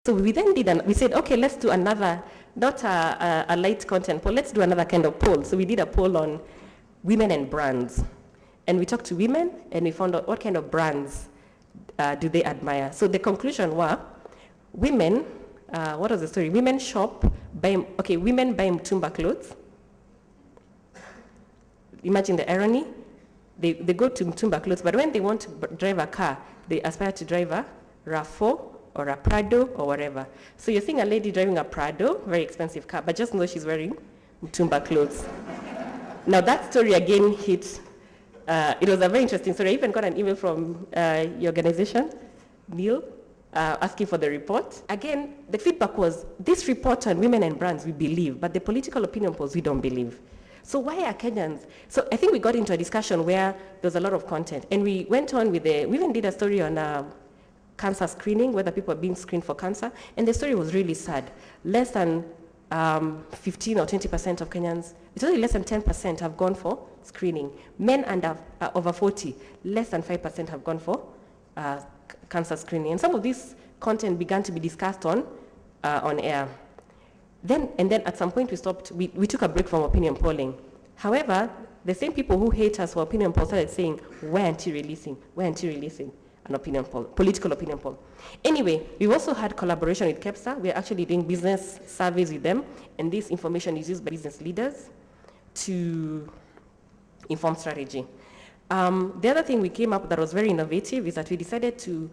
So we then we said, okay, let's do another, not a light content poll, let's do another kind of poll. So we did a poll on women and brands. And we talked to women, and we found out what kind of brands do they admire. So the conclusion was, women, what was the story? Women women buy Mtumba clothes. Imagine the irony. They go to Mtumba clothes, but when they want to drive a car, they aspire to drive a RAV4 or a Prado or whatever. So you're seeing a lady driving a Prado, very expensive car, but just know she's wearing Mtumba clothes. Now that story again hit, it was a very interesting story. I even got an email from your organization, Neil, asking for the report. Again, the feedback was, this report on women and brands we believe, but the political opinion polls we don't believe. So why are Kenyans? So I think we got into a discussion where there was a lot of content, and we went on with we even did a story on cancer screening, whether people are being screened for cancer, and the story was really sad. Less than 15 or 20% of Kenyans, it's only less than 10% have gone for screening. Men under over 40, less than 5% have gone for cancer screening. And some of this content began to be discussed on air. Then at some point we stopped, we took a break from opinion polling. However, the same people who hate us for opinion polls started saying, why aren't you releasing an opinion poll, political opinion poll? Anyway, we've also had collaboration with KEPSA. We're actually doing business surveys with them, and this information is used by business leaders to inform strategy. The other thing we came up with that was very innovative is that we decided to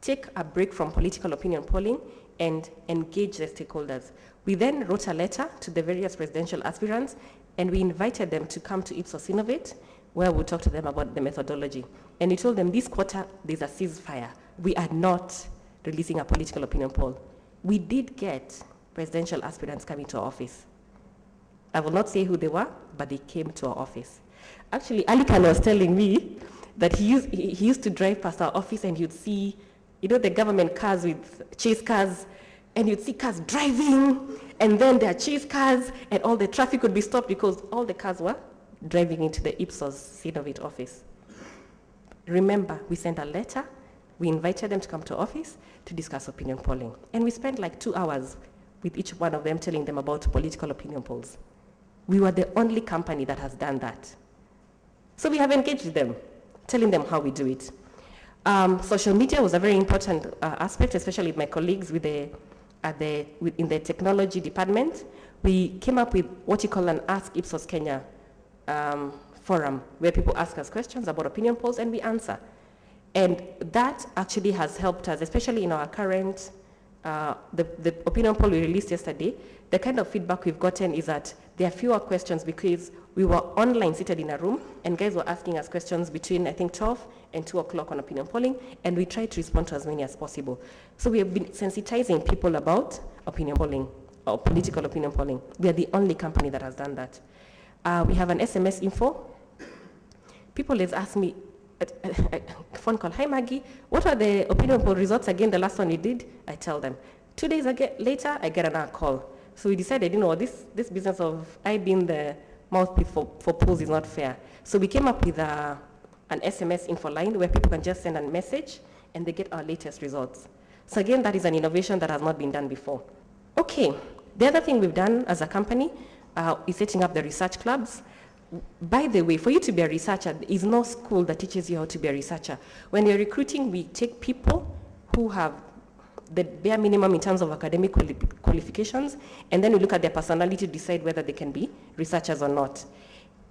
take a break from political opinion polling and engage the stakeholders. We then wrote a letter to the various presidential aspirants, and we invited them to come to Ipsos Innovate, where we talked to them about the methodology. And we told them this quarter, there's a ceasefire. We are not releasing a political opinion poll. We did get presidential aspirants coming to our office. I will not say who they were, but they came to our office. Actually, Alikan was telling me that he used to drive past our office and you'd see, the government cars with chase cars, and you'd see cars driving, and then there are chase cars, and all the traffic would be stopped because all the cars were driving into the Ipsos Innovate office. Remember, we sent a letter, we invited them to come to office to discuss opinion polling. And we spent like 2 hours with each one of them telling them about political opinion polls. We were the only company that has done that. So we have engaged them, telling them how we do it. Social media was a very important aspect, especially with my colleagues in the technology department. We came up with what you call an Ask Ipsos Kenya forum, where people ask us questions about opinion polls and we answer. And that actually has helped us, especially in our current, the opinion poll we released yesterday. The kind of feedback we've gotten is that there are fewer questions because we were online seated in a room and guys were asking us questions between, I think, 12 and 2 o'clock on opinion polling, and we tried to respond to as many as possible. So we have been sensitizing people about opinion polling, or political opinion polling. We are the only company that has done that. We have an SMS info. People have asked me, a phone call, hi Marggie, what are the opinion poll results again, the last one you did? I tell them. 2 days later, I get another call. So we decided, this business of I being the mouthpiece for polls is not fair. So we came up with an SMS info line where people can just send a message and they get our latest results. So again, that is an innovation that has not been done before. Okay, the other thing we've done as a company is setting up the research clubs. By the way, for you to be a researcher, there is no school that teaches you how to be a researcher. When you're recruiting, we take people who have the bare minimum in terms of academic qualifications, and then we look at their personality to decide whether they can be researchers or not.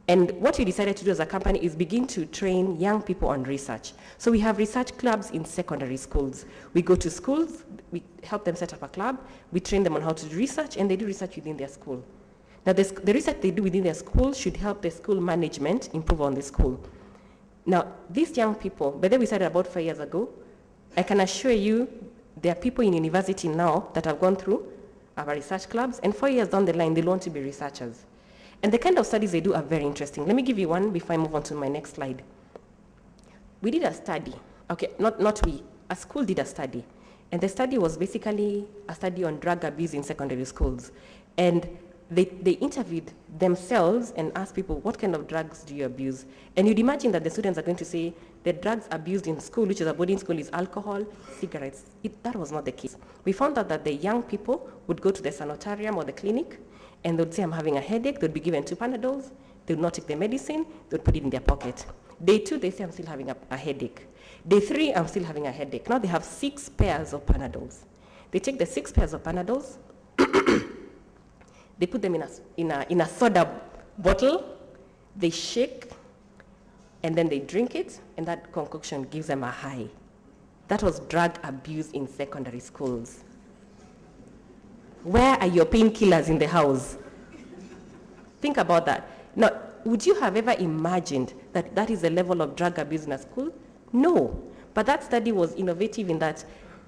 And what we decided to do as a company is begin to train young people on research. So we have research clubs in secondary schools. We go to schools, we help them set up a club, we train them on how to do research, and they do research within their school. Now the research they do within their school should help the school management improve on the school. Now these young people, by the way, we started about 5 years ago, I can assure you there are people in university now that have gone through our research clubs, and 4 years down the line, they want to be researchers. And the kind of studies they do are very interesting. Let me give you one before I move on to my next slide. We did a study. Okay, not we. A school did a study. And the study was basically a study on drug abuse in secondary schools. And they interviewed themselves and asked people, what kind of drugs do you abuse? And you'd imagine that the students are going to say, the drugs abused in school, which is a boarding school, is alcohol, cigarettes. That was not the case. We found out that the young people would go to the sanitarium or the clinic, and they'd say, I'm having a headache. They'd be given 2 Panadols. They would not take the medicine. They'd put it in their pocket. Day 2, they say, I'm still having a headache. Day 3, I'm still having a headache. Now they have 6 pairs of Panadols. They take the 6 pairs of Panadols. They put them in a soda bottle. They shake, and then they drink it, and that concoction gives them a high. That was drug abuse in secondary schools. Where are your painkillers in the house? Think about that. Now, would you have ever imagined that that is the level of drug abuse in a school? No. But that study was innovative in that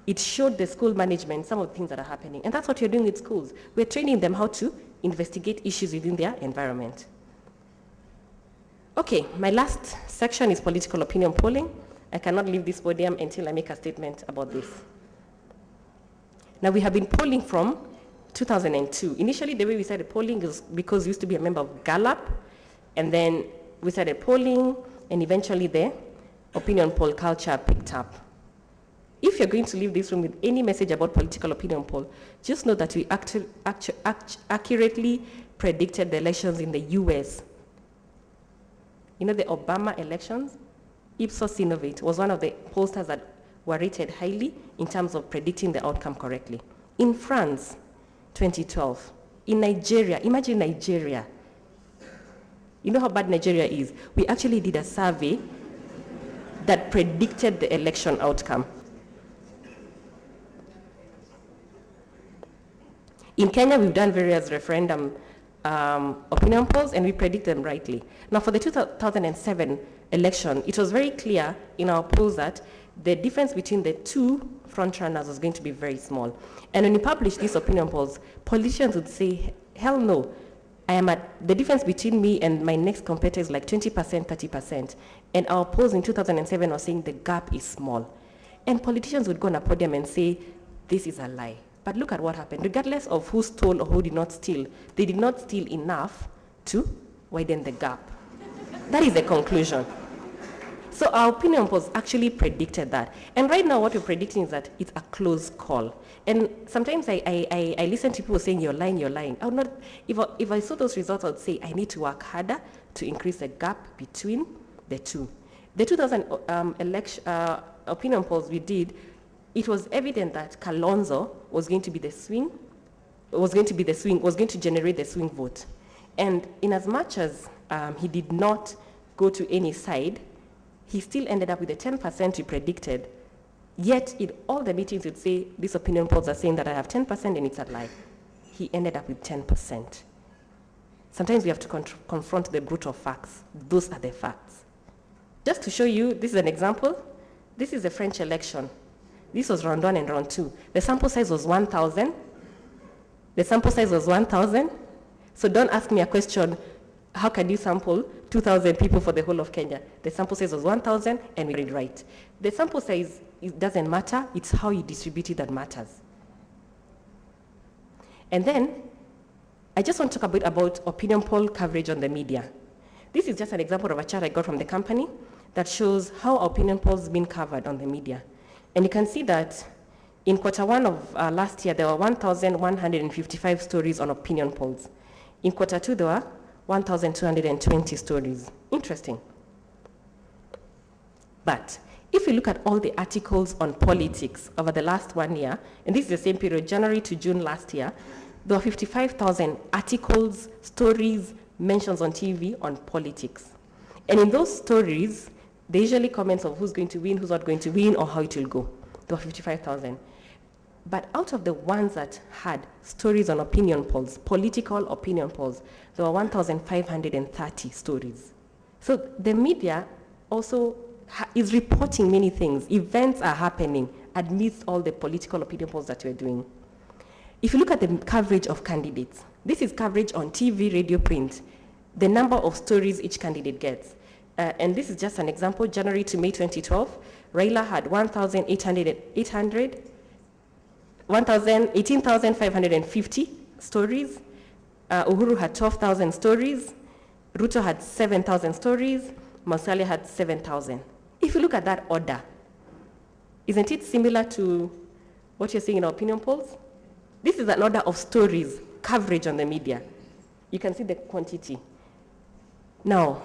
it showed the school management some of the things that are happening. And that's what you're doing with schools. We're training them how to investigate issues within their environment. Okay, my last section is political opinion polling. I cannot leave this podium until I make a statement about this. Now, we have been polling from 2002. Initially, the way we started polling is because we used to be a member of Gallup, and then we started polling, and eventually the opinion poll culture picked up. If you're going to leave this room with any message about political opinion poll, just know that we accurately predicted the elections in the US. You know the Obama elections? Ipsos Innovate was one of the pollsters that were rated highly in terms of predicting the outcome correctly. In France, 2012. In Nigeria, imagine Nigeria. You know how bad Nigeria is? We actually did a survey that predicted the election outcome. In Kenya, we've done various referendum opinion polls, and we predict them rightly. Now, for the 2007 election, it was very clear in our polls that the difference between the two frontrunners was going to be very small. And when you publish these opinion polls, politicians would say, hell no, the difference between me and my next competitor is like 20%, 30%. And our polls in 2007 were saying the gap is small. And politicians would go on a podium and say, this is a lie. But look at what happened. Regardless of who stole or who did not steal, they did not steal enough to widen the gap. That is the conclusion. So our opinion polls actually predicted that. And right now what we're predicting is that it's a close call. And sometimes I listen to people saying, you're lying, you're lying. I would not, if I saw those results, I would say, I need to work harder to increase the gap between the two. The 2000 opinion polls we did, it was evident that Kalonzo was going to be the swing, was going to generate the swing vote. And in as much as he did not go to any side, he still ended up with the 10% we predicted. Yet in all the meetings would say, these opinion polls are saying that I have 10% and it's a lie. He ended up with 10%. Sometimes we have to confront the brutal facts. Those are the facts. Just to show you, this is an example. This is the French election. This was round 1 and round 2. The sample size was 1,000. The sample size was 1,000. So don't ask me a question, how can you sample 2,000 people for the whole of Kenya? The sample size was 1,000, and we did right. The sample size, it doesn't matter. It's how you distribute it that matters. And then, I just want to talk a bit about opinion poll coverage on the media. This is just an example of a chart I got from the company that shows how opinion polls have been covered on the media. And you can see that in Q1 of last year, there were 1,155 stories on opinion polls. In Q2, there were 1,220 stories. Interesting. But if you look at all the articles on politics over the last 1 year, and this is the same period, January to June last year, there were 55,000 articles, stories, mentions on TV on politics. And in those stories, they usually comments of who's going to win, who's not going to win, or how it will go. There were 55,000. But out of the ones that had stories on opinion polls, political opinion polls, there were 1,530 stories. So the media also is reporting many things. Events are happening amidst all the political opinion polls that we're doing. If you look at the coverage of candidates, this is coverage on TV, radio, print, the number of stories each candidate gets. And this is just an example, January to May 2012, Raila had 18,550 stories. Uhuru had 12,000 stories. Ruto had 7,000 stories. Musalia had 7,000. If you look at that order, isn't it similar to what you're seeing in our opinion polls? This is an order of stories, coverage on the media. You can see the quantity. Now,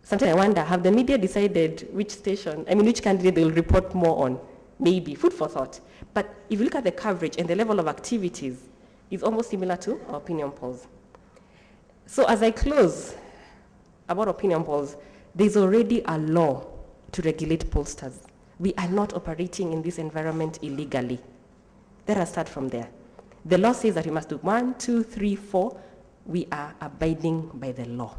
sometimes I wonder, have the media decided which candidate they'll report more on? Maybe, food for thought. But if you look at the coverage and the level of activities, it's almost similar to our opinion polls. So as I close about opinion polls, there's already a law to regulate pollsters. We are not operating in this environment illegally. Let us start from there. The law says that we must do 1, 2, 3, 4. We are abiding by the law.